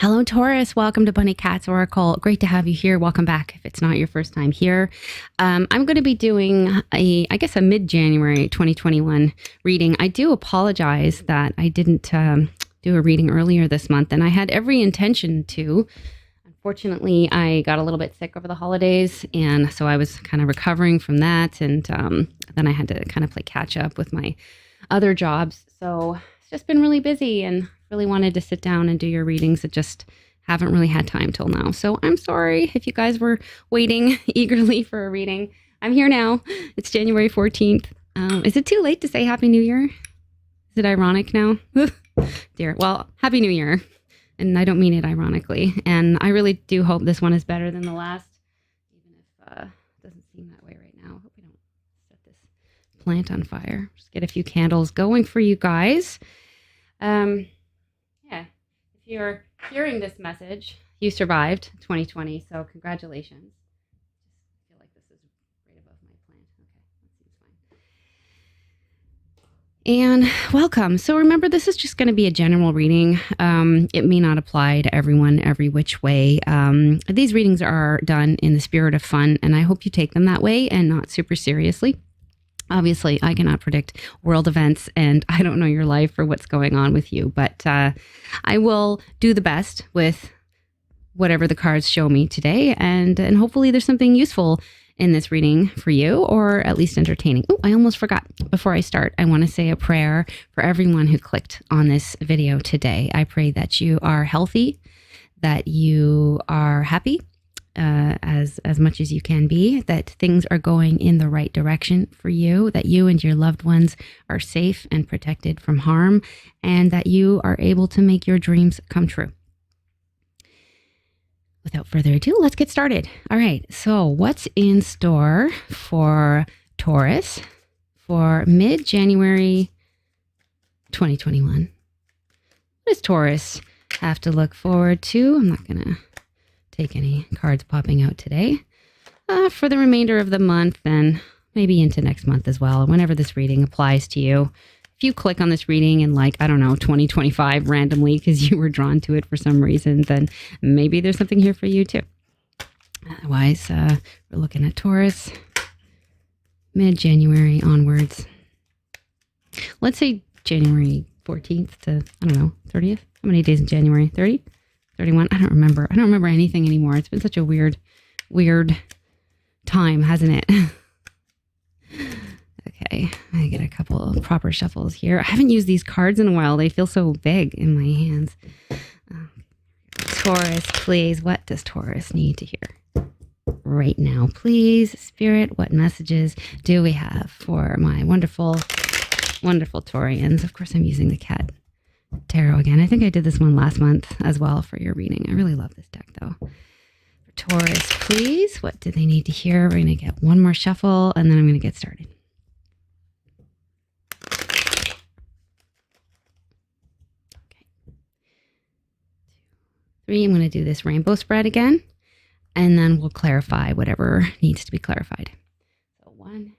Hello, Taurus. Welcome to Bunny Cat's Oracle. Great to have you here. Welcome back if it's not your first time here. I'm going to be doing a mid-January 2021 reading. I do apologize that I didn't do a reading earlier this month, and I had every intention to. Unfortunately, I got a little bit sick over the holidays, and so I was kind of recovering from that, and then I had to kind of play catch up with my other jobs. So it's just been really busy, and really wanted to sit down and do your readings. I just haven't really had time till now. So I'm sorry if you guys were waiting eagerly for a reading. I'm here now. It's January 14th. Is it too late to say Happy New Year? Is it ironic now? Dear. Well, Happy New Year. And I don't mean it ironically. And I really do hope this one is better than the last, even if it doesn't seem that way right now. I hope we don't set this plant on fire. Just get a few candles going for you guys. If you're hearing this message, you survived 2020, so congratulations. I feel like this is right above my plant. Okay, that seems fine. And welcome. So remember, this is just going to be a general reading. It may not apply to everyone every which way. These readings are done in the spirit of fun, and I hope you take them that way and not super seriously. Obviously, I cannot predict world events, and I don't know your life or what's going on with you, but I will do the best with whatever the cards show me today, and hopefully there's something useful in this reading for you, or at least entertaining. Oh, I almost forgot. Before I start, I want to say a prayer for everyone who clicked on this video today. I pray that you are healthy, that you are happy, as much as you can be, that things are going in the right direction for you, that you and your loved ones are safe and protected from harm, and that you are able to make your dreams come true. Without further ado, let's get started. All right, so what's in store for Taurus for mid-January 2021? What does Taurus have to look forward to? I'm not going to take any cards popping out today. For the remainder of the month, and maybe into next month as well, whenever this reading applies to you. If you click on this reading in 2025 randomly because you were drawn to it for some reason, then maybe there's something here for you too. Otherwise, we're looking at Taurus mid-January onwards. Let's say January 14th to, 30th. How many days in January? 30? 31? I don't remember anything anymore. It's been such a weird time, hasn't it? Okay, I get a couple of proper shuffles here. I haven't used these cards in a while. They feel so big in my hands. Taurus, please. What does Taurus need to hear right now? Please, Spirit, what messages do we have for my wonderful, wonderful Taurians? Of course, I'm using the cat tarot again. I think I did this one last month as well for your reading. I really love this deck though. For Taurus, please, what do they need to hear? We're going to get one more shuffle and then I'm going to get started. Okay. 2, 3, I'm going to do this rainbow spread again and then we'll clarify whatever needs to be clarified. So 1,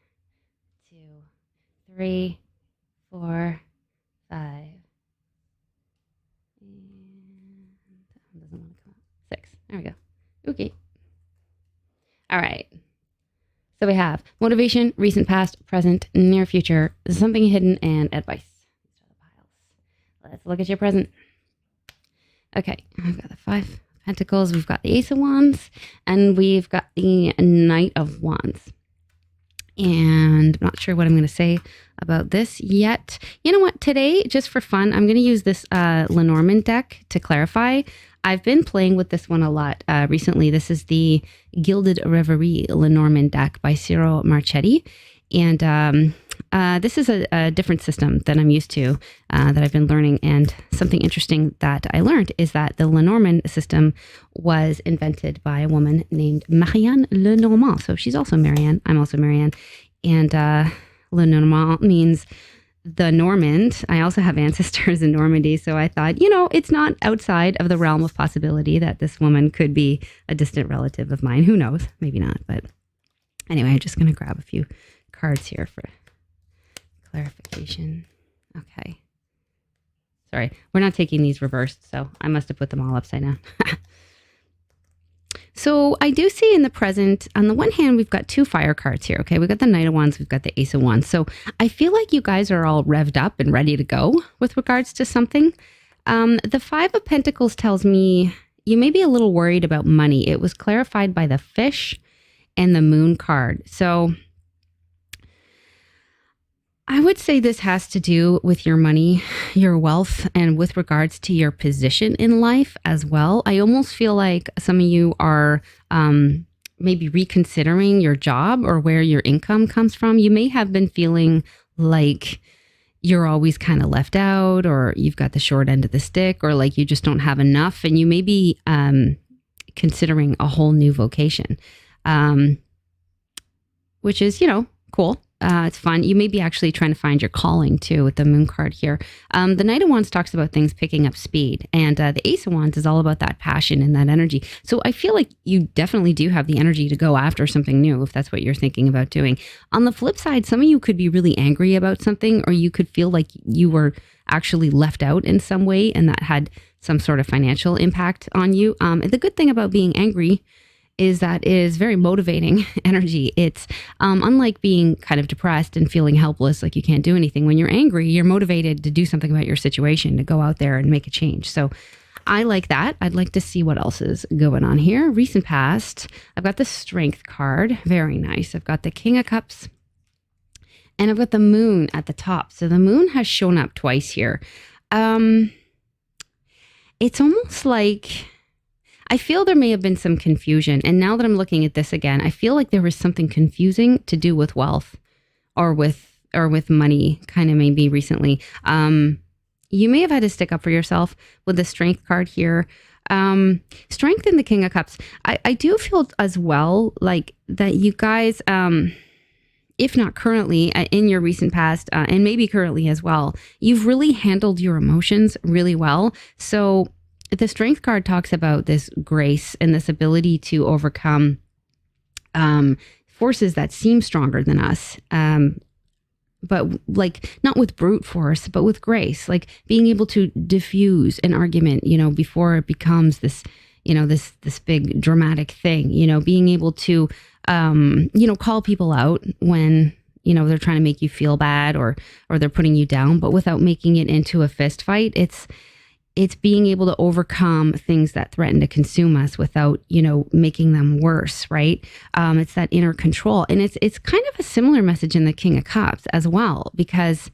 2, 3, 4, 5. Doesn't want to come out. 6. There we go. Okay. All right. So we have motivation, recent past, present, near future, something hidden, and advice. Let's look at your present. Okay. I've got the 5 of Pentacles. We've got the Ace of Wands. And we've got the Knight of Wands. And I'm not sure what I'm going to say about this yet. You know what? Today, just for fun, I'm going to use this Lenormand deck to clarify. I've been playing with this one a lot recently. This is the Gilded Reverie Lenormand deck by Ciro Marchetti. And this is a different system than I'm used to, that I've been learning. And something interesting that I learned is that the Lenormand system was invented by a woman named Marianne Lenormand. So she's also Marianne. I'm also Marianne. And Lenormand means the Normand. I also have ancestors in Normandy. So I thought, it's not outside of the realm of possibility that this woman could be a distant relative of mine. Who knows? Maybe not. But anyway, I'm just going to grab a few cards here for clarification. Okay. Sorry, we're not taking these reversed, so I must have put them all upside down. So I do see in the present, on the one hand, we've got two fire cards here. Okay, we've got the Knight of Wands, we've got the Ace of Wands. So I feel like you guys are all revved up and ready to go with regards to something. The Five of Pentacles tells me you may be a little worried about money. It was clarified by the Fish and the Moon card. So I would say this has to do with your money, your wealth, and with regards to your position in life as well. I almost feel like some of you are maybe reconsidering your job or where your income comes from. You may have been feeling like you're always kind of left out, or you've got the short end of the stick, or like you just don't have enough, and you may be considering a whole new vocation, which is, cool. It's fun. You may be actually trying to find your calling too with the Moon card here. The Knight of Wands talks about things picking up speed, and the Ace of Wands is all about that passion and that energy. So I feel like you definitely do have the energy to go after something new if that's what you're thinking about doing. On the flip side, some of you could be really angry about something, or you could feel like you were actually left out in some way, and that had some sort of financial impact on you. The good thing about being angry is that it is very motivating energy. It's unlike being kind of depressed and feeling helpless, like you can't do anything. When you're angry, you're motivated to do something about your situation, to go out there and make a change. So I like that. I'd like to see what else is going on here. Recent past, I've got the Strength card. Very nice. I've got the King of Cups, and I've got the Moon at the top. So the Moon has shown up twice here. It's almost like I feel there may have been some confusion. And now that I'm looking at this again, I feel like there was something confusing to do with wealth or with money kind of maybe recently. You may have had to stick up for yourself with the Strength card here. Strength in the King of Cups. I do feel as well like that you guys, if not currently, in your recent past, and maybe currently as well, you've really handled your emotions really well. So the Strength card talks about this grace and this ability to overcome forces that seem stronger than us. But like not with brute force, but with grace, like being able to diffuse an argument, before it becomes this, this big dramatic thing, being able to, call people out when, they're trying to make you feel bad or they're putting you down, but without making it into a fist fight. It's being able to overcome things that threaten to consume us without, making them worse, right? It's that inner control. And it's kind of a similar message in the King of Cups as well, because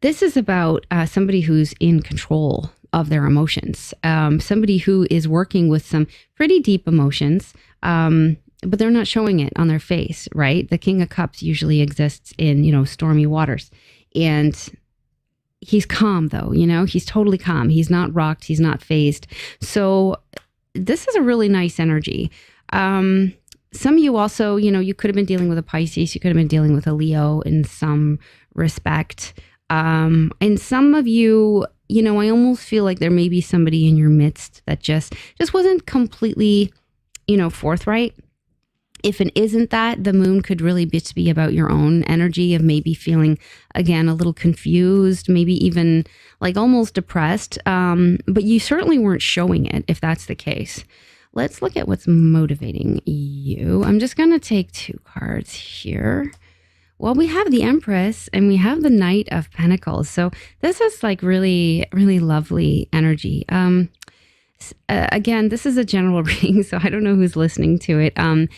this is about somebody who's in control of their emotions, somebody who is working with some pretty deep emotions, but they're not showing it on their face, right? The King of Cups usually exists in, stormy waters. And he's calm though, he's totally calm. He's not rocked. He's not phased. So this is a really nice energy. Some of you also, you could have been dealing with a Pisces. You could have been dealing with a Leo in some respect. And some of you, I almost feel like there may be somebody in your midst that just wasn't completely, forthright. If it isn't that, the Moon could really just be about your own energy of maybe feeling, again, a little confused, maybe even like almost depressed. But you certainly weren't showing it if that's the case. Let's look at what's motivating you. I'm just going to take two cards here. Well, we have the Empress and we have the Knight of Pentacles. So this is like really, really lovely energy. Again, this is a general reading, so I don't know who's listening to it.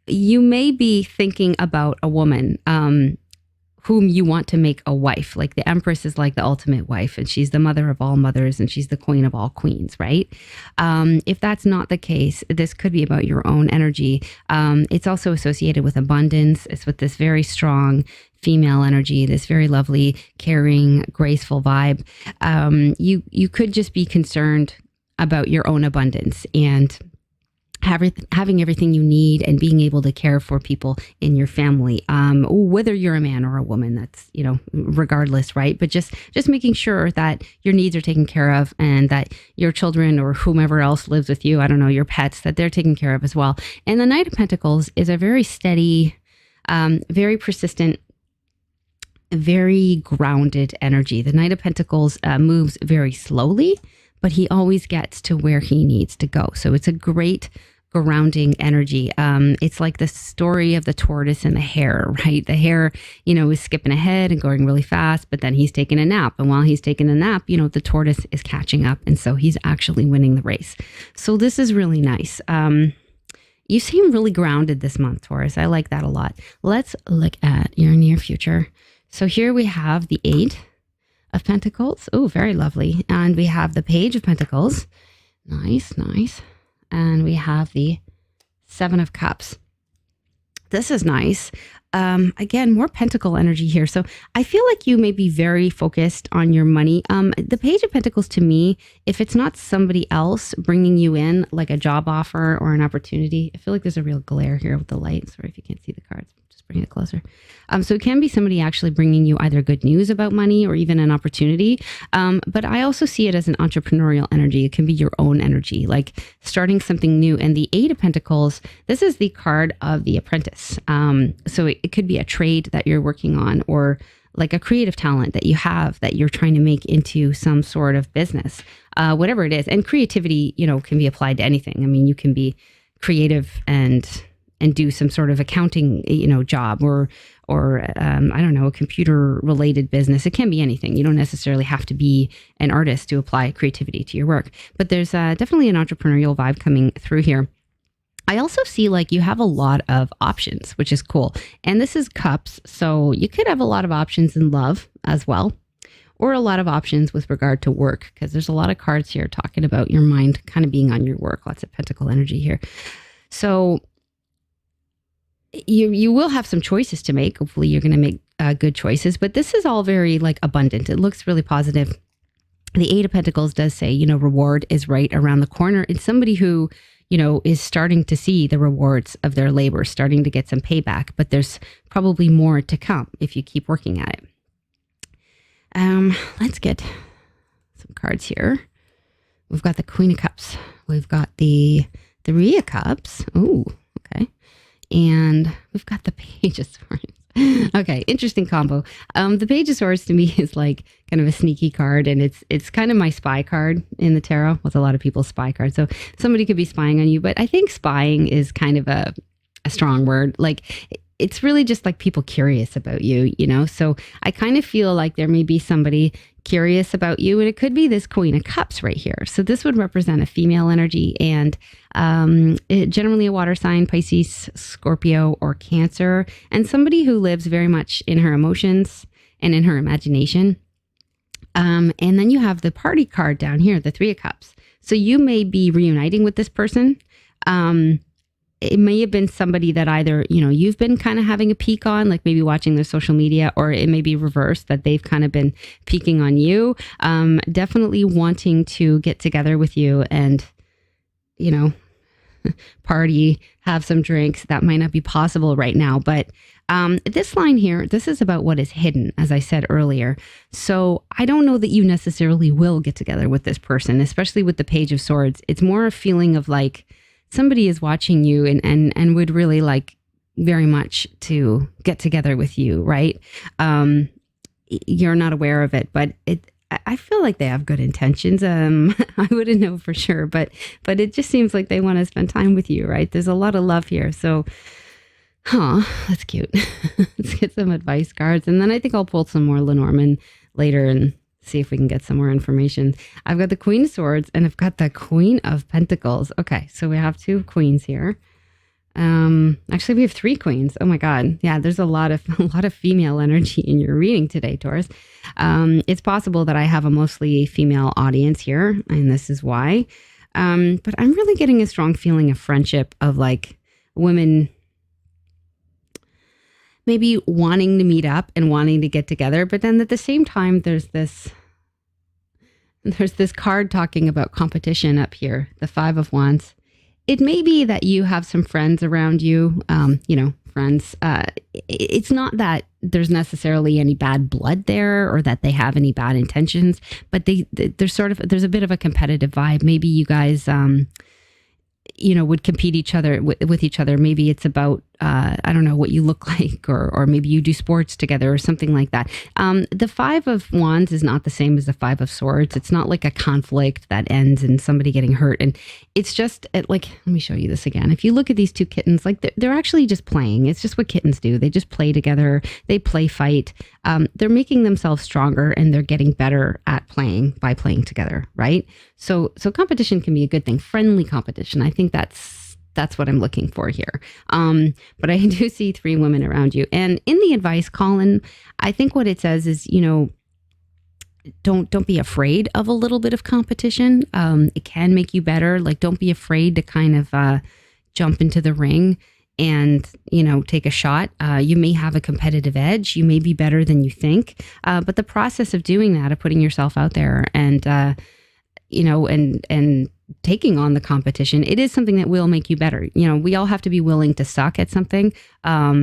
You may be thinking about a woman whom you want to make a wife. Like the Empress is like the ultimate wife, and she's the mother of all mothers, and she's the queen of all queens, right? If that's not the case, this could be about your own energy. It's also associated with abundance. It's with this very strong female energy, this very lovely, caring, graceful vibe. You could just be concerned about your own abundance and having everything you need and being able to care for people in your family, whether you're a man or a woman, that's, regardless, right? But just making sure that your needs are taken care of and that your children or whomever else lives with you, I don't know, your pets, that they're taken care of as well. And the Knight of Pentacles is a very steady, very persistent very grounded energy. The Knight of Pentacles moves very slowly, but he always gets to where he needs to go. So it's a great grounding energy. It's like the story of the tortoise and the hare, right? The hare, is skipping ahead and going really fast, but then he's taking a nap. And while he's taking a nap, the tortoise is catching up. And so he's actually winning the race. So this is really nice. You seem really grounded this month, Taurus. I like that a lot. Let's look at your near future. So here we have the 8 of Pentacles. Oh, very lovely. And we have the Page of Pentacles. Nice, nice. And we have the 7 of Cups. This is nice. Again, more pentacle energy here. So I feel like you may be very focused on your money. The Page of Pentacles, to me, if it's not somebody else bringing you in, like a job offer or an opportunity, I feel like there's a real glare here with the light. Sorry if you can't see the cards. Just bring it closer. So it can be somebody actually bringing you either good news about money or even an opportunity. But I also see it as an entrepreneurial energy. It can be your own energy, like starting something new. And the 8 of Pentacles, this is the card of the apprentice. So it could be a trade that you're working on, or like a creative talent that you have that you're trying to make into some sort of business, whatever it is. And creativity, can be applied to anything. I mean, you can be creative and do some sort of accounting, job or I don't know, a computer related business. It can be anything. You don't necessarily have to be an artist to apply creativity to your work, but there's definitely an entrepreneurial vibe coming through here. I also see like you have a lot of options, which is cool. And this is Cups. So you could have a lot of options in love as well, or a lot of options with regard to work, because there's a lot of cards here talking about your mind kind of being on your work. Lots of pentacle energy here. So you will have some choices to make. Hopefully you're going to make good choices, but this is all very like abundant. It looks really positive. The 8 of Pentacles does say, reward is right around the corner. It's somebody who, is starting to see the rewards of their labor, starting to get some payback, but there's probably more to come if you keep working at it. Let's get some cards here. We've got the Queen of Cups. We've got the 3 of Cups. Ooh, okay. And we've got the Page of Swords. Okay, interesting combo. The Page of Swords to me is like kind of a sneaky card, and it's kind of my spy card in the tarot, with a lot of people's spy cards. So somebody could be spying on you, but I think spying is kind of a strong word. Like it's really just like people curious about you, So I kind of feel like there may be somebody curious about you, and it could be this Queen of Cups right here. So this would represent a female energy, and generally a water sign, Pisces, Scorpio, or Cancer, and somebody who lives very much in her emotions and in her imagination. And then you have the party card down here, the 3 of Cups. So you may be reuniting with this person. It may have been somebody that either, you've been kind of having a peek on, like maybe watching their social media, or it may be reversed, that they've kind of been peeking on you. Definitely wanting to get together with you and, party, have some drinks. That might not be possible right now, but this line here, this is about what is hidden, as I said earlier. So I don't know that you necessarily will get together with this person, especially with the Page of Swords. It's more a feeling of like somebody is watching you and would really like very much to get together with you, right? You're not aware of it, but I feel like they have good intentions. I wouldn't know for sure, but it just seems like they want to spend time with you, right? There's a lot of love here. So, that's cute. Let's get some advice cards. And then I think I'll pull some more Lenormand later and see if we can get some more information. I've got the Queen of Swords and I've got the Queen of Pentacles. Okay, so we have 2 queens here. Actually we have 3 queens. Oh my God. Yeah, there's a lot of female energy in your reading today, Taurus. It's possible that I have a mostly female audience here, and this is why. But I'm really getting a strong feeling of friendship, of like women maybe wanting to meet up and wanting to get together. But then at the same time, there's this card talking about competition up here, the 5 of Wands. It may be that you have some friends around you, friends. It's not that there's necessarily any bad blood there or that they have any bad intentions, but there's a bit of a competitive vibe. Maybe you guys, would compete with each other. Maybe it's about I don't know, what you look like, or maybe you do sports together or something like that. The Five of Wands is not the same as the Five of Swords. It's not like a conflict that ends in somebody getting hurt. And it's just like, let me show you this again. If you look at these two kittens, like they're actually just playing. It's just what kittens do. They just play together. They play fight. They're making themselves stronger and they're getting better at playing by playing together, right? So competition can be a good thing. Friendly competition. I think that's what I'm looking for here. But I do see 3 women around you. And in the advice column, I think what it says is, don't be afraid of a little bit of competition. It can make you better. Like, don't be afraid to kind of jump into the ring and, take a shot. You may have a competitive edge. You may be better than you think. But the process of doing that, of putting yourself out there and, and taking on the competition, it is something that will make you better. We all have to be willing to suck at something.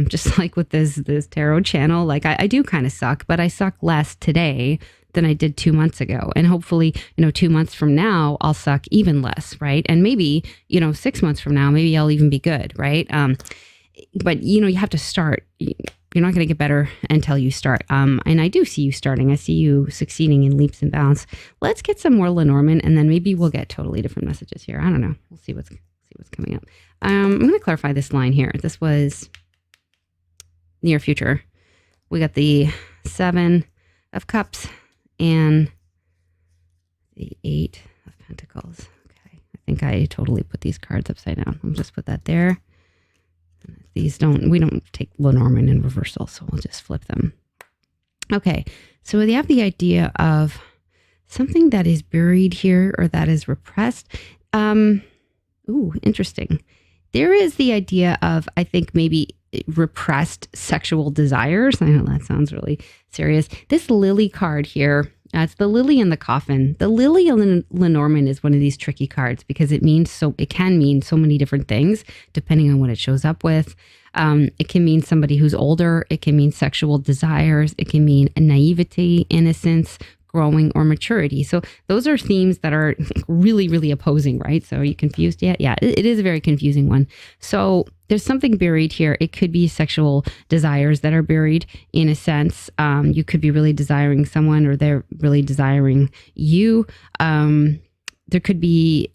Just like with this tarot channel, like I do kind of suck, but I suck less today than I did 2 months ago. And hopefully, 2 months from now, I'll suck even less, right? And maybe, 6 months from now, maybe I'll even be good, right? But, you have to start. You're not going to get better until you start. And I do see you starting. I see you succeeding in leaps and bounds. Let's get some more Lenormand, and then maybe we'll get totally different messages here. I don't know. We'll see what's coming up. I'm going to clarify this line here. This was near future. We got the 7 of Cups and the 8 of Pentacles. Okay. I think I totally put these cards upside down. I'll just put that there. We don't take Lenormand in reversal, so we'll just flip them. Okay, so we have the idea of something that is buried here or that is repressed. Interesting. There is the idea of, I think, maybe repressed sexual desires. I know that sounds really serious. This lily card here, it's the lily in the coffin. The lily in Lenormand is one of these tricky cards because it can mean so many different things depending on what it shows up with. It can mean somebody who's older. It can mean sexual desires. It can mean naivety, innocence, growing, or maturity. So those are themes that are really, really opposing, right? So are you confused yet? Yeah, it is a very confusing one. So there's something buried here. It could be sexual desires that are buried in a sense. You could be really desiring someone or they're really desiring you. There could be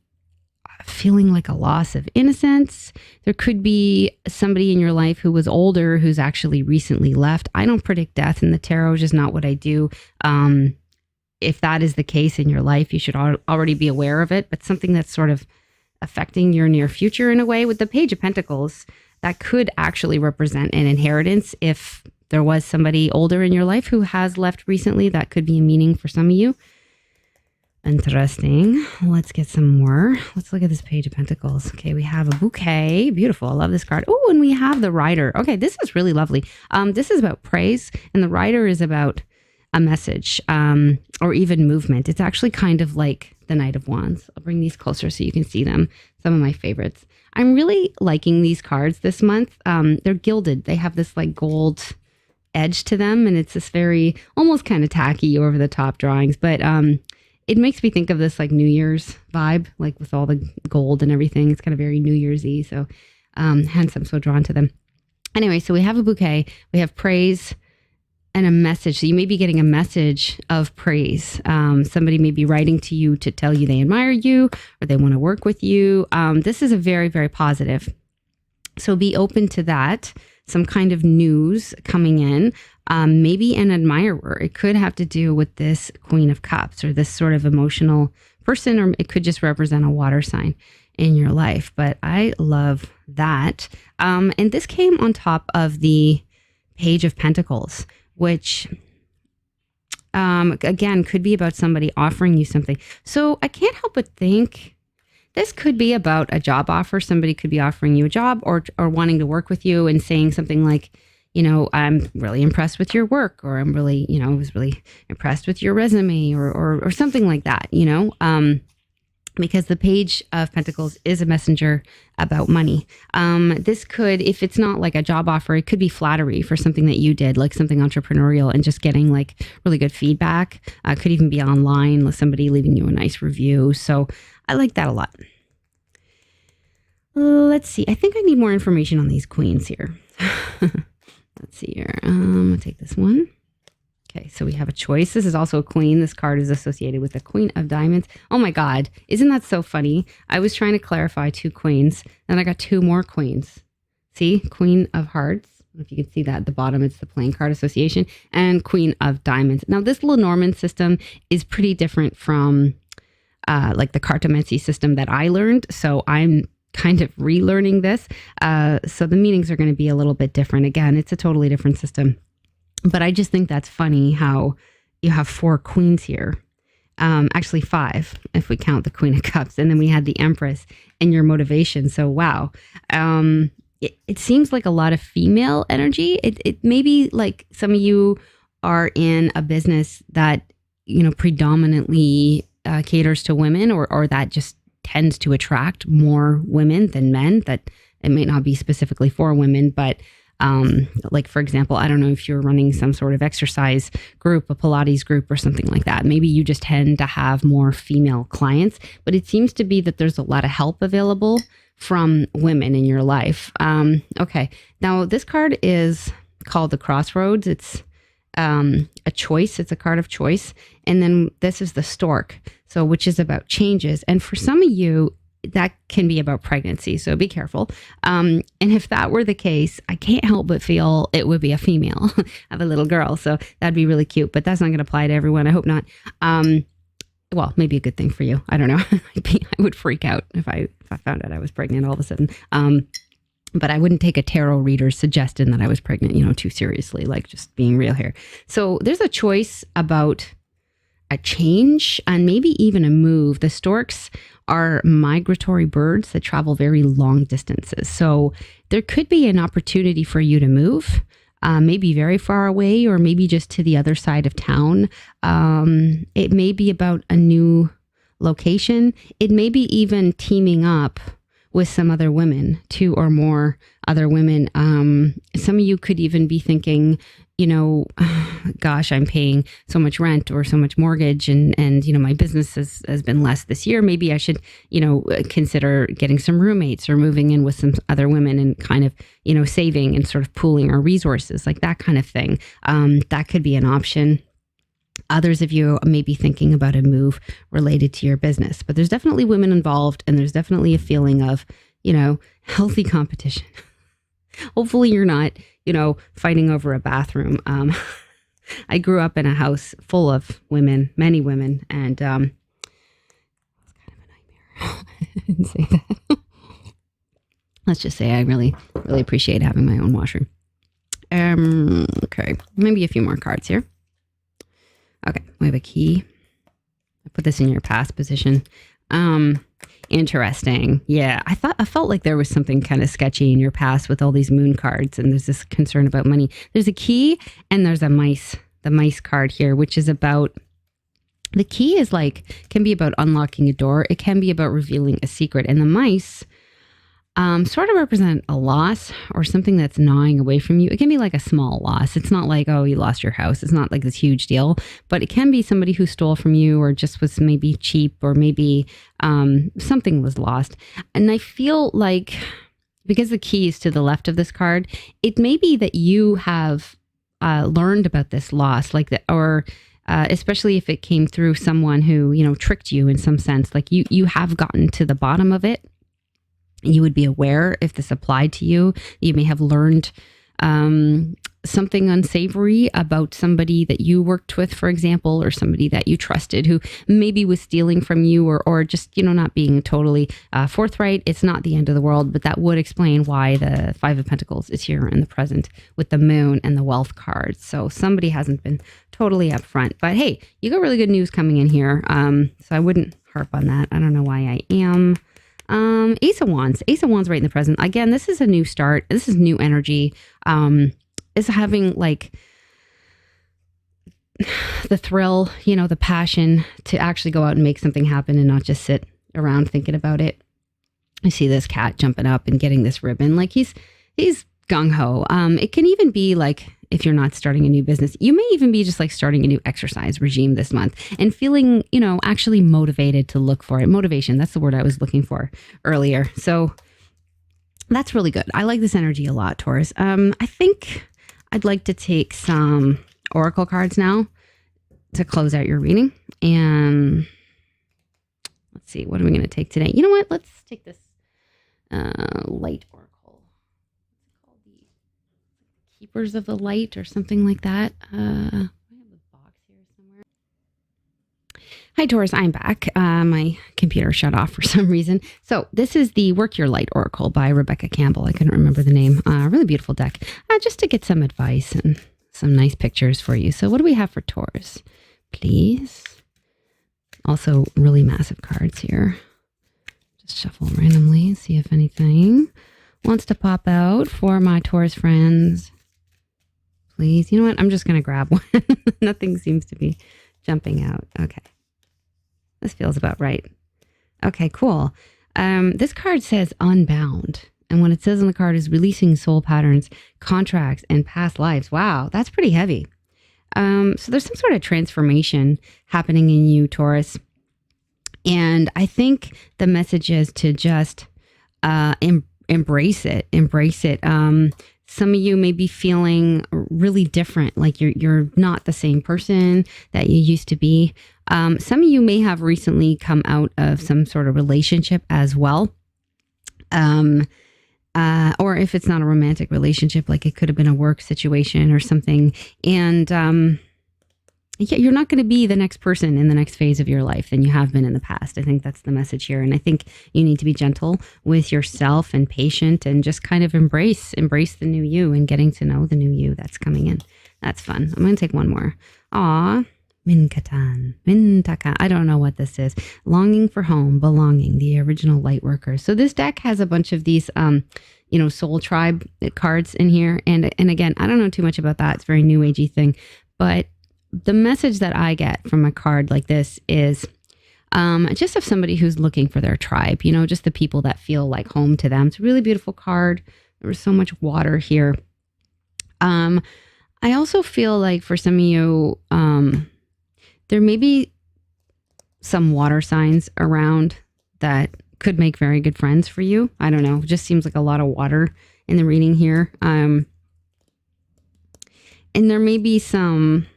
feeling like a loss of innocence. There could be somebody in your life who was older who's actually recently left. I don't predict death in the tarot, just not what I do. If that is the case in your life, you should already be aware of it, but something that's sort of affecting your near future in a way. With the Page of Pentacles, that could actually represent an inheritance. If there was somebody older in your life who has left recently, that could be a meaning for some of you. Interesting. Let's get some more. Let's look at this Page of Pentacles. Okay, we have a bouquet. Beautiful. I love this card. Oh, and we have the Rider. Okay, this is really lovely. This is about praise, and the Rider is about a message or even movement. It's actually kind of like the Knight of Wands. I'll bring these closer so you can see them. Some of my favorites. I'm really liking these cards this month. They're gilded. They have this like gold edge to them, and it's this very almost kind of tacky over the top drawings, but it makes me think of this like New Year's vibe, like with all the gold and everything. It's kind of very New Year's-y, so hence I'm so drawn to them. Anyway, so we have a bouquet, we have praise, and a message. So you may be getting a message of praise. Somebody may be writing to you to tell you they admire you or they want to work with you. This is a very, very positive. So be open to that. Some kind of news coming in. Maybe an admirer. It could have to do with this Queen of Cups or this sort of emotional person, or it could just represent a water sign in your life. But I love that. And this came on top of the Page of Pentacles, which again could be about somebody offering you something. So I can't help but think this could be about a job offer. Somebody could be offering you a job or wanting to work with you and saying something like, I'm really impressed with your work, or I'm really, I was really impressed with your resume or something like that, because the Page of Pentacles is a messenger about money. This could, if it's not like a job offer, it could be flattery for something that you did, like something entrepreneurial, and just getting like really good feedback. Could even be online, with somebody leaving you a nice review. So I like that a lot. Let's see. I think I need more information on these queens here. Let's see here. I'll take this one. Okay, so we have a choice. This is also a queen. This card is associated with the Queen of Diamonds. Oh my God. Isn't that so funny? I was trying to clarify 2 queens, and I got 2 more queens. See? Queen of Hearts. I don't know if you can see that at the bottom. It's the playing card association. And Queen of Diamonds. Now, this Lenormand system is pretty different from like the cartomancy system that I learned. So I'm kind of relearning this. So the meanings are going to be a little bit different. Again, it's a totally different system. But I just think that's funny how you have 4 queens here. Actually 5, if we count the Queen of Cups. And then we had the Empress and your motivation. So, wow. It seems like a lot of female energy. It may be like some of you are in a business that, predominantly caters to women or that just tends to attract more women than men. That it may not be specifically for women, but like, for example, I don't know if you're running some sort of exercise group, a Pilates group or something like that. Maybe you just tend to have more female clients, but it seems to be that there's a lot of help available from women in your life. Okay. Now this card is called the Crossroads. It's a choice. It's a card of choice. And then this is the Stork. So, which is about changes. And for some of you, that can be about pregnancy. So be careful. And if that were the case, I can't help but feel it would be a female. I have a little girl, so that'd be really cute, but that's not going to apply to everyone. I hope not. Well, maybe a good thing for you. I don't know. I would freak out if I found out I was pregnant all of a sudden. But I wouldn't take a tarot reader's suggestion that I was pregnant, too seriously, like just being real here. So there's a choice about a change and maybe even a move. The storks are migratory birds that travel very long distances. So there could be an opportunity for you to move, maybe very far away or maybe just to the other side of town. It may be about a new location. It may be even teaming up with some other women, 2 or more other women. Some of you could even be thinking, gosh, I'm paying so much rent or so much mortgage and my business has been less this year. Maybe I should, consider getting some roommates or moving in with some other women and kind of, saving and sort of pooling our resources, like that kind of thing. That could be an option. Others of you may be thinking about a move related to your business, but there's definitely women involved and there's definitely a feeling of, healthy competition. Hopefully you're not, fighting over a bathroom. I grew up in a house full of women, many women, and it was kind of a nightmare. I didn't say that. Let's just say I really, really appreciate having my own washroom. Okay, maybe a few more cards here. Okay, we have a key. I put this in your past position. Interesting. Yeah, I felt like there was something kind of sketchy in your past with all these moon cards, and there's this concern about money. There's a key and there's a mice. The mice card here, which is about, the key is can be about unlocking a door. It can be about revealing a secret. And the mice sort of represent a loss or something that's gnawing away from you. It can be like a small loss. It's not like, oh, you lost your house. It's not like this huge deal, but it can be somebody who stole from you or just was maybe cheap or maybe something was lost. And I feel like because the key is to the left of this card, it may be that you have learned about this loss, like that, or especially if it came through someone who, tricked you in some sense, like you have gotten to the bottom of it. You would be aware if this applied to you. You may have learned something unsavory about somebody that you worked with, for example, or somebody that you trusted who maybe was stealing from you or just, not being totally forthright. It's not the end of the world, but that would explain why the 5 of Pentacles is here in the present with the moon and the wealth cards. So somebody hasn't been totally upfront, but hey, you got really good news coming in here. So I wouldn't harp on that. I don't know why I am. Ace of Wands right in the present. Again, this is a new start. This is new energy. Is having the thrill, the passion to actually go out and make something happen and not just sit around thinking about it. I see this cat jumping up and getting this ribbon. He's gung-ho. It can even be if you're not starting a new business, you may even be just starting a new exercise regime this month and feeling, actually motivated to look for it. Motivation, that's the word I was looking for earlier. So That's really good. I like this energy a lot, Taurus. I think I'd like to take some oracle cards now to close out your reading. And let's see, what are we going to take today? You know what? Let's take this light oracle. What's it called? The Keepers of the Light or something like that. I have a box here somewhere. Hi, Taurus. I'm back. My computer shut off for some reason. So this is the Work Your Light Oracle by Rebecca Campbell. I couldn't remember the name. Really beautiful deck. Just to get some advice and some nice pictures for you. So what do we have for Taurus? Please. Also, really massive cards here. Just shuffle randomly and see if anything wants to pop out for my Taurus friends. Please. You know what? I'm just going to grab one. Nothing seems to be jumping out. Okay. This feels about right. Okay, cool. This card says unbound. And what it says on the card is releasing soul patterns, contracts, and past lives. Wow, that's pretty heavy. So there's some sort of transformation happening in you, Taurus. And I think the message is to just embrace it. Embrace it. Some of you may be feeling really different, like you're not the same person that you used to be. Some of you may have recently come out of some sort of relationship as well. Or if it's not a romantic relationship, like it could have been a work situation or something. And you're not going to be the next person in the next phase of your life than you have been in the past. I think that's the message here. And I think you need to be gentle with yourself and patient and just kind of embrace the new you and getting to know the new you that's coming in. That's fun. I'm going to take one more. Aw. Mintaka. I don't know what this is. Longing for home, belonging, the original light workers. So this deck has a bunch of these, soul tribe cards in here. And again, I don't know too much about that. It's a very new agey thing. But the message that I get from a card like this is just of somebody who's looking for their tribe, just the people that feel like home to them. It's a really beautiful card. There was so much water here. I also feel like for some of you, there may be some water signs around that could make very good friends for you. I don't know. It just seems like a lot of water in the reading here. And there may be some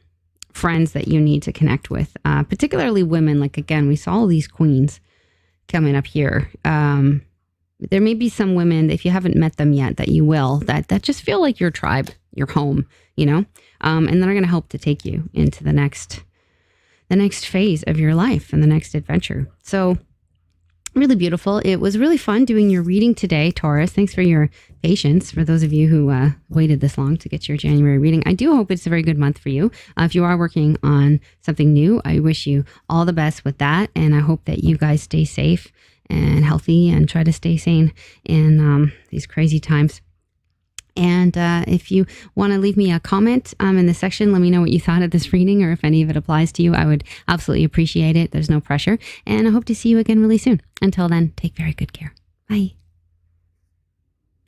friends that you need to connect with, particularly women. Like, again, we saw all these queens coming up here. There may be some women, if you haven't met them yet, that you will, that just feel like your tribe, your home, and they're going to help to take you into the next phase of your life and the next adventure. So really beautiful. It was really fun doing your reading today, Taurus. Thanks for your patience. For those of you who waited this long to get your January reading, I do hope it's a very good month for you. If you are working on something new, I wish you all the best with that. And I hope that you guys stay safe and healthy and try to stay sane in these crazy times. And if you want to leave me a comment in the section, let me know what you thought of this reading or if any of it applies to you. I would absolutely appreciate it. There's no pressure. And I hope to see you again really soon. Until then, take very good care. Bye.